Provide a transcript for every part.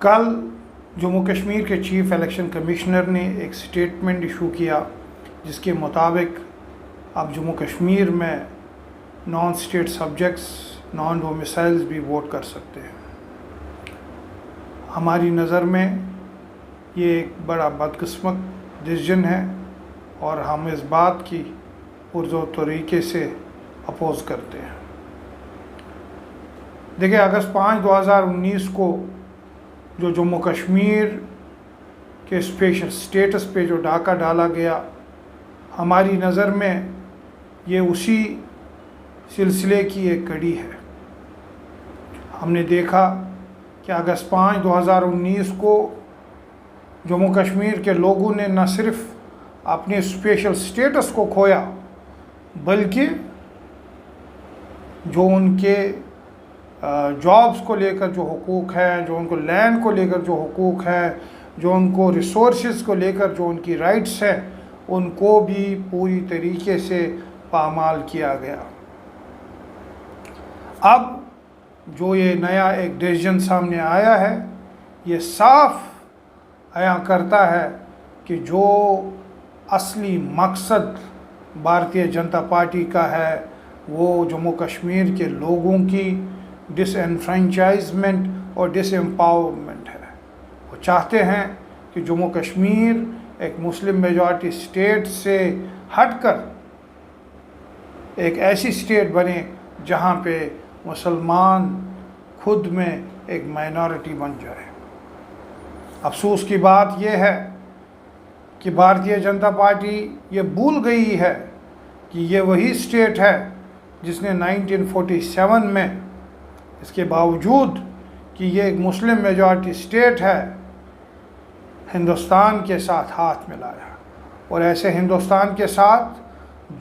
कल जम्मू कश्मीर के chief election commissioner ने एक स्टेटमेंट इशू किया जिसके मुताबिक अब जम्मू कश्मीर में non state subjects non domiciles भी वोट कर सकते हैं। हमारी नज़र में ये एक बड़ा बदकिस्मत डिसीजन है और हम इस बात की पुरज़ोर तरीके से अपोज़ करते हैं। देखिए, अगस्त 5, 2019 को जो जम्मू कश्मीर के स्पेशल स्टेटस पे जो डाका डाला गया, हमारी नज़र में ये उसी सिलसिले की एक कड़ी है। हमने देखा कि अगस्त 5, 2019 को जम्मू कश्मीर के लोगों ने न सिर्फ अपने स्पेशल स्टेटस को खोया, बल्कि जो उनके जॉब्स को लेकर जो हुकूक है, जो उनको लैंड को लेकर जो हुकूक है, जो उनको रिसोर्सेज को लेकर जो उनकी राइट्स हैं, उनको भी पूरी तरीके से पामाल किया गया। अब जो ये नया एक डिसीजन सामने आया है, ये साफ आया करता है कि जो असली मकसद भारतीय जनता पार्टी का है वो जम्मू कश्मीर के लोगों की डिसएनफ्रेंचाइजमेंट और डिसएम्पावरमेंट है। वो चाहते हैं कि जम्मू कश्मीर एक मुस्लिम मेजॉरिटी स्टेट से हटकर एक ऐसी स्टेट बने जहाँ पे मुसलमान खुद में एक माइनॉरिटी बन जाए। अफसोस की बात यह है कि भारतीय जनता पार्टी ये भूल गई है कि ये वही स्टेट है जिसने 1947 में, इसके बावजूद कि ये एक मुस्लिम मेजॉरिटी स्टेट है, हिंदुस्तान के साथ हाथ मिलाया। और ऐसे हिंदुस्तान के साथ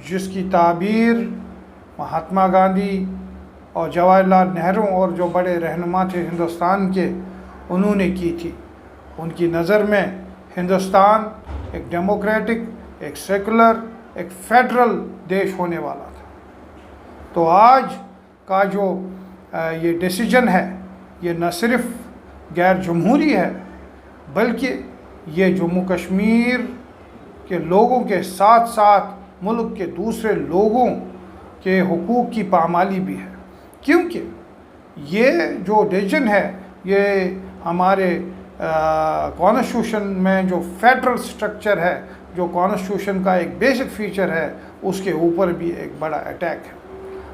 जिसकी ताबीर महात्मा गांधी और जवाहरलाल नेहरू और जो बड़े रहनुमा थे हिंदुस्तान के, उन्होंने की थी। उनकी नज़र में हिंदुस्तान एक डेमोक्रेटिक, एक सेकुलर, एक फेडरल देश होने वाला था। तो आज का जो ये डिसीजन है, ये न सिर्फ गैर जमहूरी है, बल्कि ये जम्मू कश्मीर के लोगों के साथ साथ मुल्क के दूसरे लोगों के हुकूक की पामाली भी है। क्योंकि ये जो डिसीजन है, ये हमारे कॉन्स्टिट्यूशन में जो फेडरल स्ट्रक्चर है, जो कॉन्स्टिट्यूशन का एक बेसिक फीचर है, उसके ऊपर भी एक बड़ा अटैक है।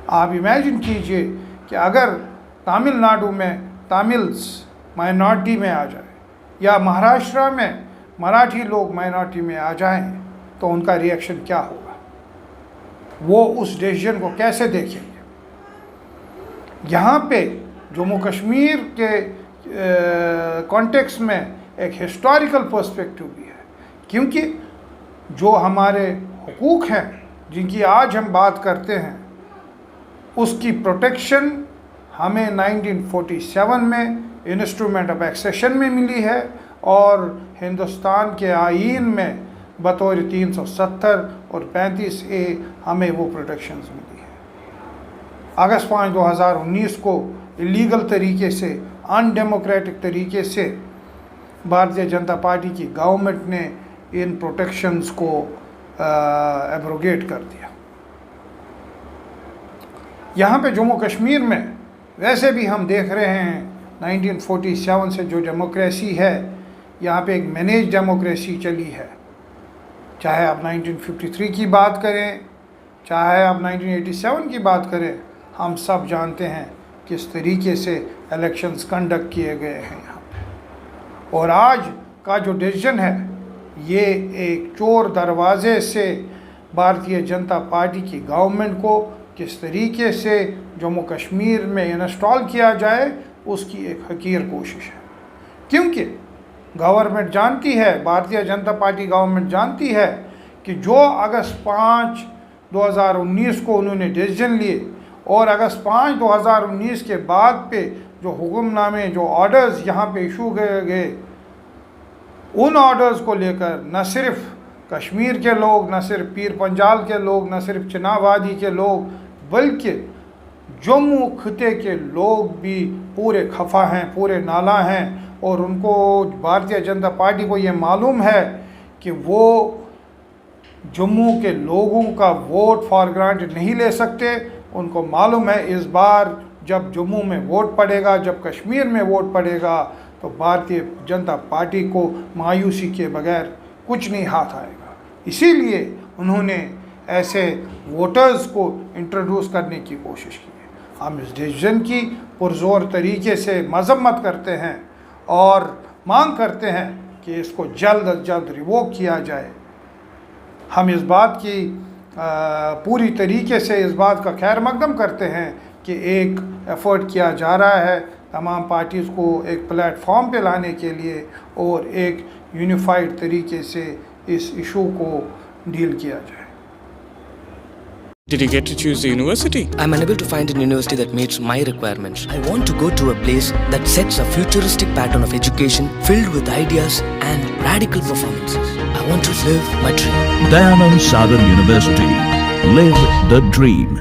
आप इमेजिन कीजिए कि अगर तमिलनाडु में तमिल्स माइनॉरिटी में आ जाए या महाराष्ट्र में मराठी लोग माइनॉरिटी में आ जाएं, तो उनका रिएक्शन क्या होगा? वो उस डिसीजन को कैसे देखेंगे? यहाँ पे जम्मू कश्मीर के कॉन्टेक्स्ट में एक हिस्टोरिकल पर्सपेक्टिव भी है, क्योंकि जो हमारे हुकूक हैं जिनकी आज हम बात करते हैं, उसकी प्रोटेक्शन हमें 1947 में इंस्ट्रूमेंट ऑफ एक्सेशन में मिली है और हिंदुस्तान के आईन में बतौर 370 और 35A हमें वो प्रोटेक्शंस मिली है। अगस्त 5, 2019 को इलीगल तरीके से, अनडेमोक्रेटिक तरीके से भारतीय जनता पार्टी की गवर्नमेंट ने इन प्रोटेक्शंस को एब्रोगेट कर दिया। यहाँ पे जम्मू कश्मीर में वैसे भी हम देख रहे हैं 1947 से जो डेमोक्रेसी है, यहाँ पे एक मैनेज डेमोक्रेसी चली है। चाहे आप 1953 की बात करें, चाहे आप 1987 की बात करें, हम सब जानते हैं किस तरीके से इलेक्शंस कंडक्ट किए गए हैं यहाँ पे। और आज का जो डिसीजन है, ये एक चोर दरवाजे से भारतीय जनता पार्टी की गवर्नमेंट को किस तरीके से जम्मू कश्मीर में इंस्टॉल किया जाए, उसकी एक हकीर कोशिश है। क्योंकि गवर्नमेंट जानती है, भारतीय जनता पार्टी गवर्नमेंट जानती है कि जो अगस्त 5, 2019 को उन्होंने डिसीजन लिए और अगस्त 5, 2019 के बाद पे जो हुक्मनामे, जो ऑर्डर्स यहाँ पे इशू गए, उन ऑर्डर्स को लेकर न सिर्फ कश्मीर के लोग, न सिर्फ पीर पंजाल के लोग, न सिर्फ चिनाब वादी के लोग, बल्कि जम्मू खिते के लोग भी पूरे खफा हैं, पूरे नाला हैं। और उनको भारतीय जनता पार्टी को ये मालूम है कि वो जम्मू के लोगों का वोट फॉर ग्रांटेड नहीं ले सकते। उनको मालूम है इस बार जब जम्मू में वोट पड़ेगा, जब कश्मीर में वोट पड़ेगा, तो भारतीय जनता पार्टी को मायूसी के बगैर कुछ नहीं हाथ आएगा। इसीलिए उन्होंने ऐसे वोटर्स को इंट्रोड्यूस करने की कोशिश की है। हम इस डिसीजन की पुरजोर तरीके से मजम्मत करते हैं और मांग करते हैं कि इसको जल्द अज जल्द रिवोक किया जाए। हम इस बात की पूरी तरीके से इस बात का खैर मकदम करते हैं कि एक एफर्ट किया जा रहा है तमाम पार्टीज़ को एक प्लेटफॉर्म पे लाने के लिए और एक यूनिफाइड तरीके से इस इशू को डील किया जाए। Did you get to choose the university? I'm unable to find an university that meets my requirements. I want to go to a place that sets a futuristic pattern of education filled with ideas and radical performances. I want to live my dream. Dayanand Sagar University. Live the dream.